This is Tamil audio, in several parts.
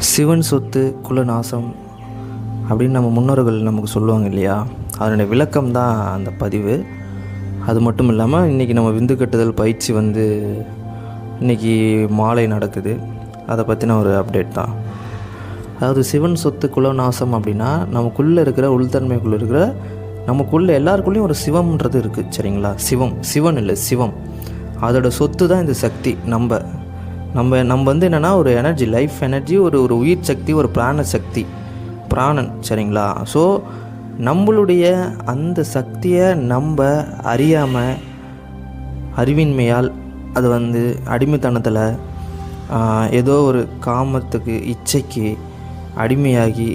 சிவன் சொத்து குலநாசம் அப்படின்னு நம்ம முன்னோர்கள் நமக்கு சொல்லுவாங்க இல்லையா, அதனுடைய விளக்கம் தான் அந்த பதிவு. அது மட்டும் இல்லாமல் இன்றைக்கி நம்ம விந்து கட்டுதல் பயிற்சி இன்றைக்கி மாலை நடக்குது. அதை பற்றின ஒரு அப்டேட் தான். அதாவது சிவன் சொத்து குலநாசம் அப்படின்னா நமக்குள்ளே இருக்கிற உள்தன்மைக்குள்ளே இருக்கிற நமக்குள்ளே எல்லாருக்குள்ளேயும் ஒரு சிவம்ன்றது இருக்குது. சரிங்களா? சிவன் இல்லை, சிவம். அதோட சொத்து தான் இந்த சக்தி. நம்ம என்னென்னா ஒரு எனர்ஜி, லைஃப் எனர்ஜி, ஒரு உயிர் சக்தி, ஒரு பிராணன். சரிங்களா? ஸோ நம்மளுடைய அந்த சக்தியை நம்ம அறியாமல் அறிவின்மையால் அது அடிமைத்தனத்தில் ஏதோ ஒரு காமத்துக்கு இச்சைக்கு அடிமையாகி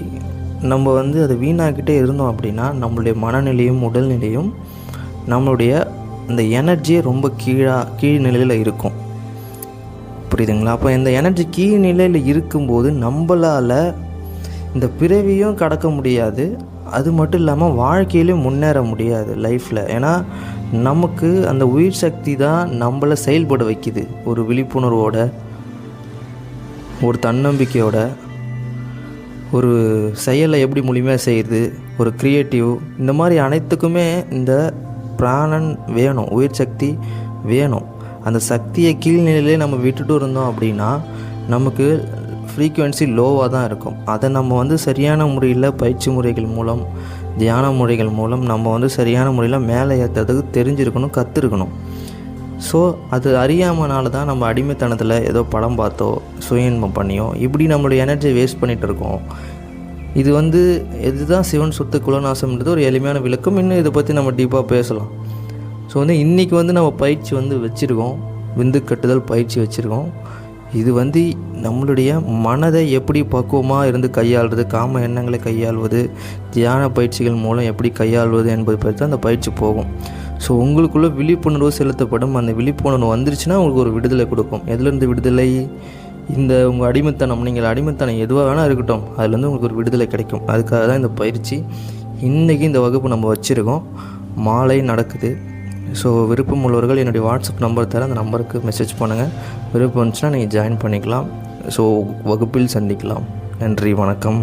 நம்ம அதை வீணாக்கிட்டே இருந்தோம் அப்படின்னா நம்மளுடைய மனநிலையும் உடல்நிலையும் நம்மளுடைய அந்த எனர்ஜியே ரொம்ப கீழ் நிலையில் இருக்கும். புரியுதுங்களா? அப்போ இந்த எனர்ஜி கீழ் நிலையில் இருக்கும்போது நம்மளால் இந்த பிறவியும் கடக்க முடியாது, அது மட்டும் இல்லாமல் வாழ்க்கையிலையும் முன்னேற முடியாது லைஃப்பில். ஏன்னா நமக்கு அந்த உயிர் சக்தி தான் நம்மளை செயல்பட வைக்குது. ஒரு விழிப்புணர்வோட, ஒரு தன்னம்பிக்கையோட, ஒரு செயலை எப்படி முழுமையாக செய்யுது, ஒரு க்ரியேட்டிவ், இந்த மாதிரி அனைத்துக்குமே இந்த பிராணன் வேணும், உயிர் சக்தி வேணும். அந்த சக்தியை கீழ்நிலையிலே நம்ம விட்டுட்டு இருந்தோம் அப்படின்னா நமக்கு ஃப்ரீக்குவென்சி லோவாக தான் இருக்கும். அதை நம்ம சரியான முறையில் பயிற்சி முறைகள் மூலம், தியான முறைகள் மூலம் நம்ம சரியான முறையில் மேலே ஏற்றுறதுக்கு தெரிஞ்சிருக்கணும், கற்றுருக்கணும். ஸோ அது அறியாமனால தான் நம்ம அடிமைத்தனத்தில் ஏதோ படம் பார்த்தோ சுய இன்பம் பண்ணியோ இப்படி நம்மளுடைய எனர்ஜியை வேஸ்ட் பண்ணிகிட்டு இருக்கோம். இது இதுதான் சிவன் சொத்து குலநாசம்ன்றது ஒரு எளிமையான விளக்கம். இன்னும் இதை பற்றி நம்ம டீப்பாக பேசலாம். ஸோ இன்றைக்கி நம்ம பயிற்சி வச்சுருக்கோம், விந்து கட்டுதல் பயிற்சி வச்சுருக்கோம். இது நம்மளுடைய மனதை எப்படி பக்குவமாக இருந்து கையாளுறது, காம எண்ணங்களை கையாள்வது, தியான பயிற்சிகள் மூலம் எப்படி கையாள்வது என்பது பற்றி அந்த பயிற்சி போகும். ஸோ உங்களுக்குள்ளே விழிப்புணர்வு செலுத்தப்படும். அந்த விழிப்புணர்வு வந்துருச்சுன்னா உங்களுக்கு ஒரு விடுதலை கொடுக்கும். எதுலேருந்து விடுதலை? உங்கள் அடிமைத்தனம், நீங்கள் அடிமைத்தனம் எதுவாக வேணால் இருக்கட்டும், அதுலேருந்து உங்களுக்கு ஒரு விடுதலை கிடைக்கும். அதுக்காக தான் இந்த பயிற்சி. இன்றைக்கி இந்த வகுப்பு நம்ம வச்சுருக்கோம், மாலை நடக்குது. ஸோ விருப்பம் உள்ளவர்கள் என்னுடைய வாட்ஸ்அப் நம்பர் தரேன், அந்த நம்பருக்கு மெசேஜ் பண்ணுங்கள். விருப்பம் வந்துச்சுன்னா நீங்கள் ஜாயின் பண்ணிக்கலாம். ஸோ வகுப்பில் சந்திக்கலாம். நன்றி, வணக்கம்.